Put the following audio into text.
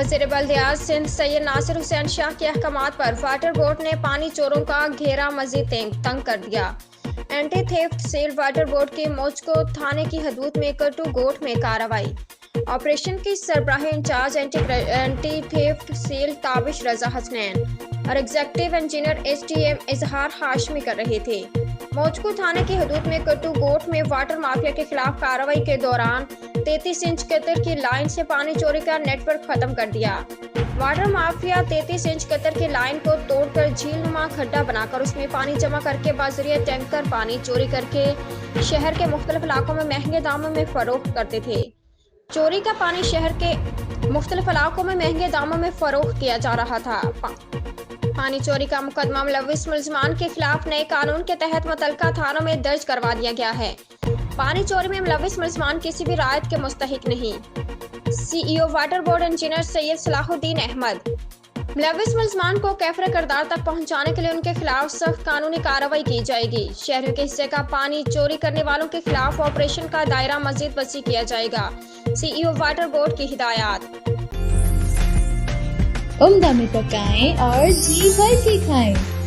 वज़ीर बल्दियात सिंध सैयद नासिर हुसैन शाह के अहकामात पर वाटर बोर्ड ने पानी चोरों का घेरा मजीद तंग कर दिया। Anti theft cell water board के मोचको थाने की हदूद में कटू गोट में कार्रवाई। ऑपरेशन की सरबराह incharge anti theft cell Tabish Raza Hasnain और एग्जीक्यूटिव इंजीनियर SDM इजहार हाशमी कर रहे थे। मोचको थाने की हदूद में कटू गोट में वाटर माफिया के खिलाफ कार्रवाई के दौरान 33 इंच कतर की लाइन से पानी चोरी का नेटवर्क खत्म कर दिया। वाटर माफिया 33 इंच कतर की लाइन को तोड़कर झीलनुमा खड्डा बनाकर उसमें पानी जमा करके बाजरिया टैंकर पानी चोरी करके शहर के मुख्तलिफ इलाकों में महंगे दामों में फरोख्त करते थे। चोरी का पानी शहर के मुख्तलिफ इलाकों में महंगे दामों में फरोख्त किया जा रहा था। पानी चोरी का मुकदमा मुलव्विस मुलजमान के खिलाफ नए कानून के तहत मुतल्लिका थानों में दर्ज करवा दिया गया है। पानी चोरी में मुलव्विस मुलजमान किसी भी रायत के मुस्तहिक नहीं। CEO water board engineer Syed Salahuddin Ahmed. मुलव्विस मुलजमान को कैफरे किरदार तक पहुंचाने के लिए उनके खिलाफ सख्त कानूनी कार्रवाई की जाएगी। शहरियों के हिस्से का पानी चोरी करने वालों के खिलाफ ऑपरेशन का दायरा मजीद वसी किया जाएगा। CEO वाटर बोर्ड की हिदायत। उम्दा में पकाएं और जी भर के खाएं।